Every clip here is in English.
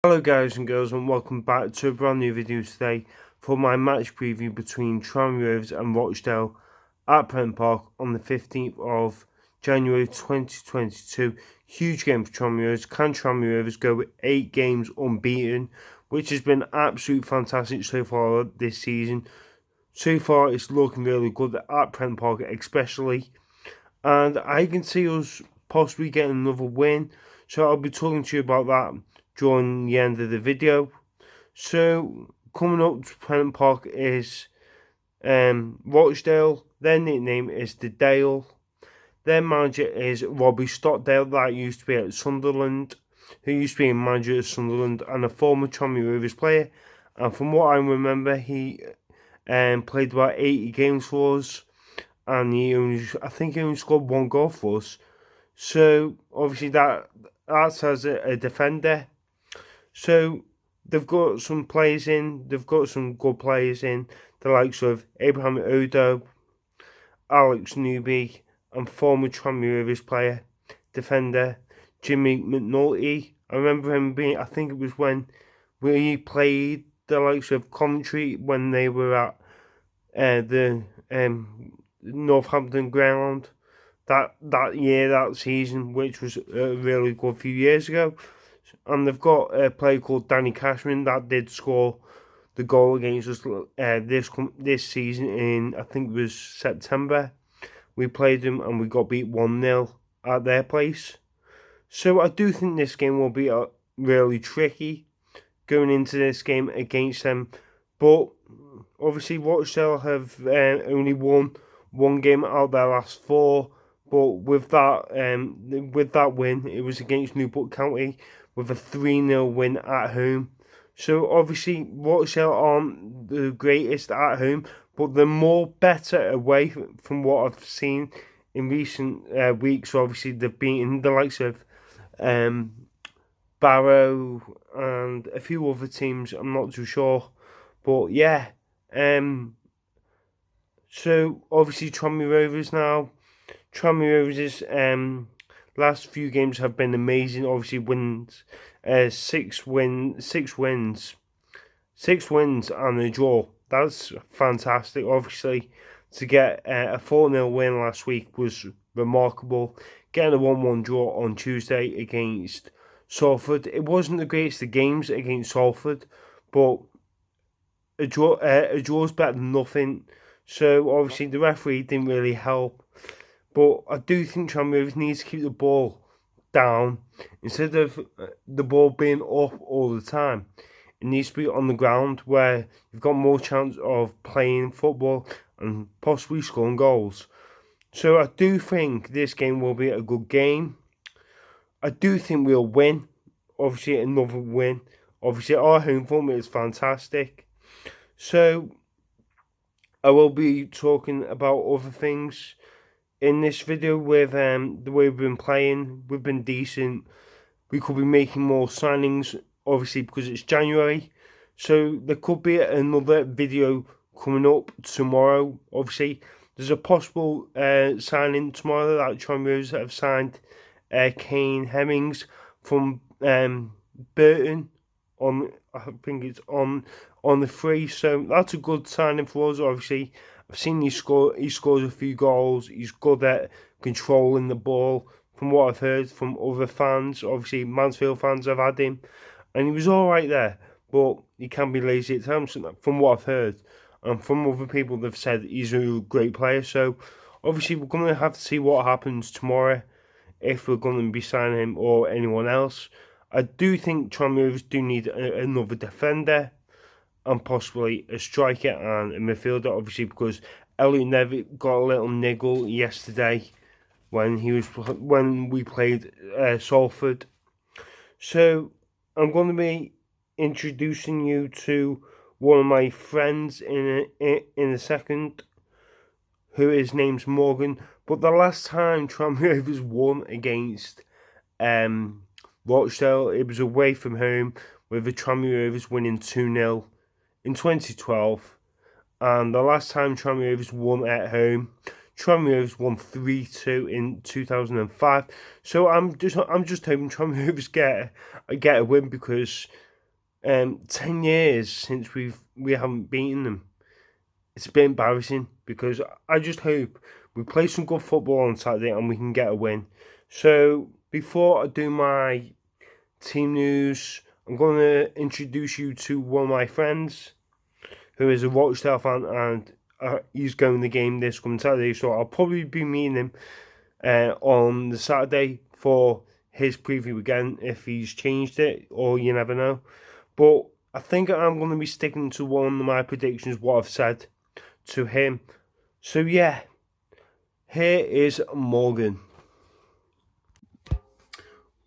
Hello guys and girls, and welcome back to a brand new video today for my match preview between Tranmere Rovers and Rochdale at Prenton Park on the 15th of January 2022. Huge game for Tranmere Rovers. Can Tranmere Rovers go with 8 games unbeaten, which has been absolutely fantastic so far this season. So far it's looking really good at Prenton Park especially, and I can see us possibly getting another win, so I'll be talking to you about that during the end of the video. So coming up to Prenton Park is Rochdale. Their nickname is the Dale. Their manager is Robbie Stockdale, that used to be at Sunderland, who used to be a manager at Sunderland and a former Tranmere Rovers player. And from what I remember, he played about 80 games for us, and I think he only scored 1 goal for us. So obviously that's as a defender. So they've got some players in. They've got some good players in. The likes of Abraham Odo, Alex Newby, and former Tranmere Rovers player, defender Jimmy McNulty. I remember him being. I think it was when we played the likes of Coventry when they were at the Northampton ground that year, that season, which was a really good few years ago. And they've got a player called Danny Cashman that did score the goal against us this season in, I think it was September. We played them and we got beat 1-0 at their place. So I do think this game will be really tricky going into this game against them. But obviously Rochdale have only won 1 game out of their last 4. But with that win, it was against Newport County with a 3-0 win at home. So obviously Rochdale aren't the greatest at home, but they're more better away from what I've seen in recent weeks. Obviously they've beaten the likes of Barrow and a few other teams. I'm not too sure, but yeah. So obviously Tranmere Rovers now. Tranmere Rovers' last few games have been amazing. Obviously, wins, 6 wins and a draw. That's fantastic. Obviously, to get a 4-0 win last week was remarkable. Getting a 1-1 draw on Tuesday against Salford. It wasn't the greatest of games against Salford, but a draw's better than nothing. So obviously the referee didn't really help. But I do think Tranmere Rovers needs to keep the ball down instead of the ball being up all the time. It needs to be on the ground where you've got more chance of playing football and possibly scoring goals. So I do think this game will be a good game. I do think we'll win. Obviously another win. Obviously our home form is fantastic. So I will be talking about other things in this video with the way we've been playing. We've been decent. We could be making more signings, obviously, because it's January. So there could be another video coming up tomorrow. Obviously, there's a possible signing tomorrow that Tranmere Rovers have signed Kane Hemmings from Burton on, I think it's on the free. So that's a good signing for us, obviously. I've seen he scores a few goals. He's good at controlling the ball. From what I've heard from other fans, obviously Mansfield fans have had him, and he was all right there. But he can be lazy at times, from what I've heard, and from other people they've said he's a great player. So obviously we're going to have to see what happens tomorrow if we're going to be signing him or anyone else. I do think Tranmere Rovers do need another defender and possibly a striker and a midfielder, obviously, because Elliot Nevitt got a little niggle yesterday when we played Salford. So I'm going to be introducing you to one of my friends in a second, who his name's Morgan. But the last time Tranmere Rovers won against Rochdale, it was away from home, with the Tranmere Rovers winning 2-0. in 2012, and the last time Tranmere Rovers won at home, Tranmere Rovers won 3-2 in 2005. So I'm just hoping Tranmere Rovers get a win, because 10 years since we haven't beaten them. It's a bit embarrassing because I just hope we play some good football on Saturday and we can get a win. So before I do my team news, I'm going to introduce you to one of my friends who is a Rochdale fan, and he's going the game this coming Saturday. So I'll probably be meeting him on the Saturday for his preview again if he's changed it, or you never know. But I think I'm going to be sticking to one of my predictions, what I've said to him. So yeah, here is Morgan.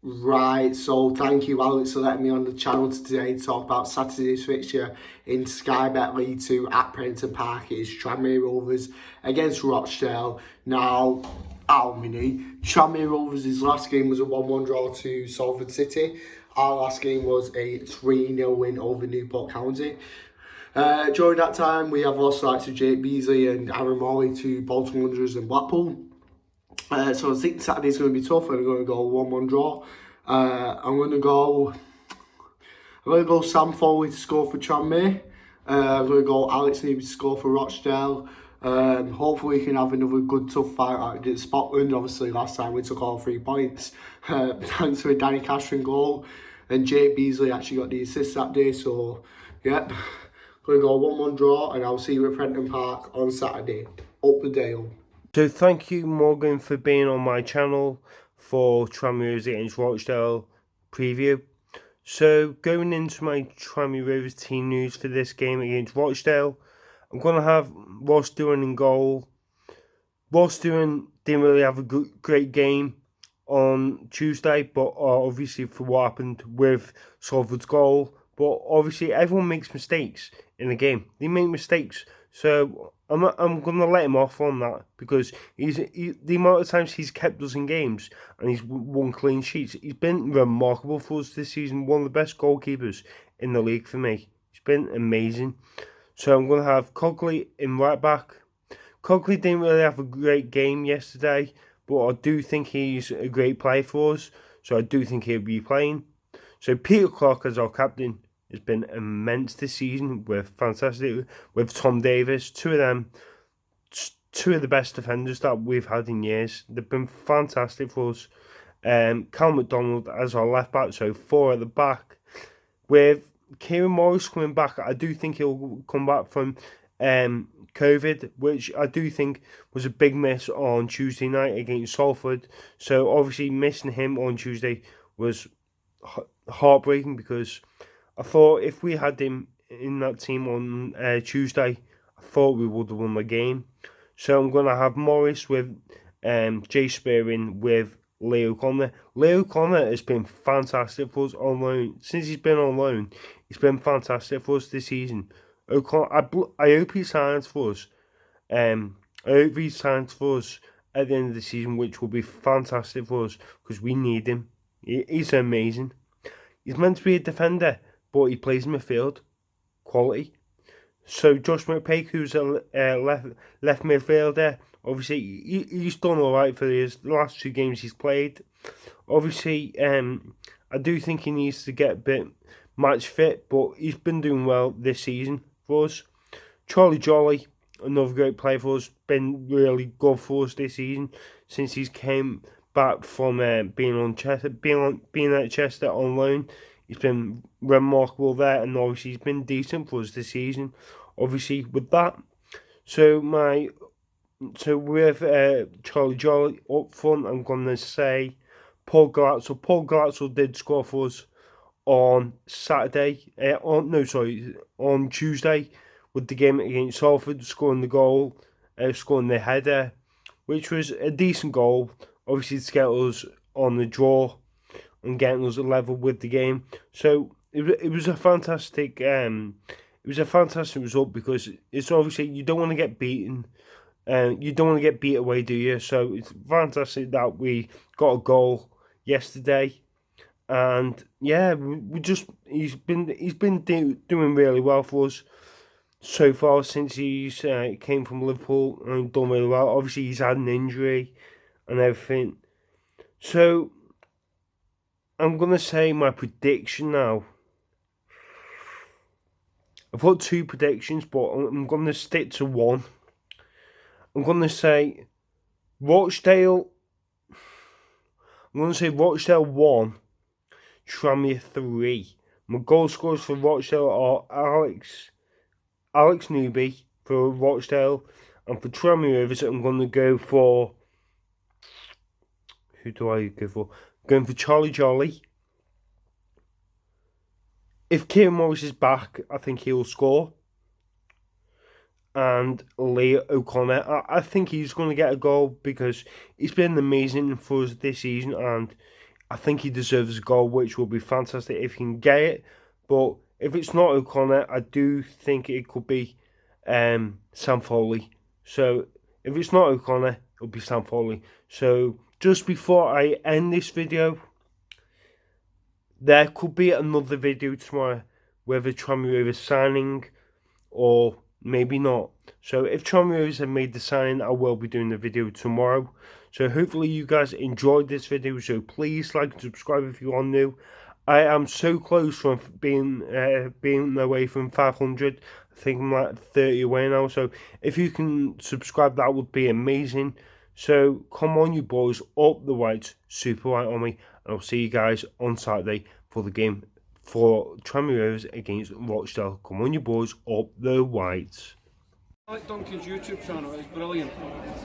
Right, so thank you, Alex, for letting me on the channel today to talk about Saturday's fixture in Sky Bet League 2 at Prenton Park. It's Tranmere Rovers against Rochdale. Now, Tranmere Rovers' last game was a 1-1 draw to Salford City. Our last game was a 3-0 win over Newport County. During that time, we have lost like to Jake Beasley and Aaron Morley to Bolton Wanderers and Blackpool. So I think Saturday's going to be tough. I'm going to go 1-1 draw. I'm going to go Sam Foley to score for Tranmere. I'm going to go Alex Neebe to score for Rochdale. Hopefully we can have another good tough fight like we did at Scotland. Obviously last time we took all 3 points. Thanks to a Danny Cashman goal. And Jake Beasley actually got the assist that day. So, yep. Going to go 1-1 draw, and I'll see you at Prenton Park on Saturday. Up the Dale. So thank you, Morgan, for being on my channel for Tranmere against Rochdale preview. So going into my Tranmere Rovers team news for this game against Rochdale, I'm going to have Ross Doohan in goal. Ross Doohan didn't really have a great game on Tuesday, but obviously for what happened with Salford's goal. But obviously everyone makes mistakes in the game. They make mistakes. So I'm going to let him off on that because the amount of times he's kept us in games and he's won clean sheets. He's been remarkable for us this season. One of the best goalkeepers in the league for me. He's been amazing. So I'm going to have Cogley in right back. Cogley didn't really have a great game yesterday, but I do think he's a great player for us. So I do think he'll be playing. So Peter Clark as our captain has been immense this season with Tom Davis. Two of the best defenders that we've had in years. They've been fantastic for us. Cal McDonald as our left back, so 4 at the back. With Kieran Morris coming back, I do think he'll come back from COVID, which I do think was a big miss on Tuesday night against Salford. So obviously missing him on Tuesday was heartbreaking because I thought if we had him in that team on Tuesday, I thought we would have won the game. So I'm going to have Morris with Jay Spearing with Leo Connor. Leo Connor has been fantastic for us on loan. Since he's been on loan, he's been fantastic for us this season. I hope he signs for us. I hope he signs for us at the end of the season, which will be fantastic for us because we need him. He's amazing. He's meant to be a defender, but he plays in midfield. Quality. So Josh McPake, who's a left midfielder, obviously he's done alright for the last 2 games he's played. Obviously, I do think he needs to get a bit match fit, but he's been doing well this season for us. Charlie Jolly, another great player for us, been really good for us this season since he's came back from being at Chester on loan. He's been remarkable there, and obviously he's been decent for us this season. Obviously with that, so with Charlie Jolly up front, I'm going to say Paul Glatzel. Paul Glatzel did score for us on on Tuesday with the game against Salford, scoring the goal, scoring the header, which was a decent goal. Obviously to get us on the draw and getting us a level with the game. So it was a fantastic result because it's obviously you don't want to get beaten. You don't want to get beat away, do you? So it's fantastic that we got a goal yesterday, and yeah, he's been doing really well for us so far since he's came from Liverpool and done really well. Obviously he's had an injury and everything, so I'm gonna say my prediction now. I've got two predictions, but I'm going to stick to one. I'm going to say Rochdale. I'm going to say Rochdale 1, Tranmere 3. My goal scorers for Rochdale are Alex Newby for Rochdale, and for Tranmere Rovers, I'm going to go for. Who do I go for? Going for Charlie Jolly. If Kieran Morris is back, I think he'll score. And Lee O'Connor, I think he's going to get a goal because he's been amazing for us this season, and I think he deserves a goal, which will be fantastic if he can get it. But if it's not O'Connor, I do think it could be Sam Foley. So if it's not O'Connor, it'll be Sam Foley. So just before I end this video, there could be another video tomorrow, whether Tranmere Rovers signing or maybe not. So if Tranmere Rovers have made the signing, I will be doing the video tomorrow. So hopefully you guys enjoyed this video. So please like and subscribe if you are new. I am so close from being away from 500. I think I'm like 30 away now. So if you can subscribe, that would be amazing. So come on, you boys, up the Whites, Super White Army, and I'll see you guys on Saturday for the game for Tranmere Rovers against Rochdale. Come on, you boys, up the Whites. I like Duncan's YouTube channel, it's brilliant.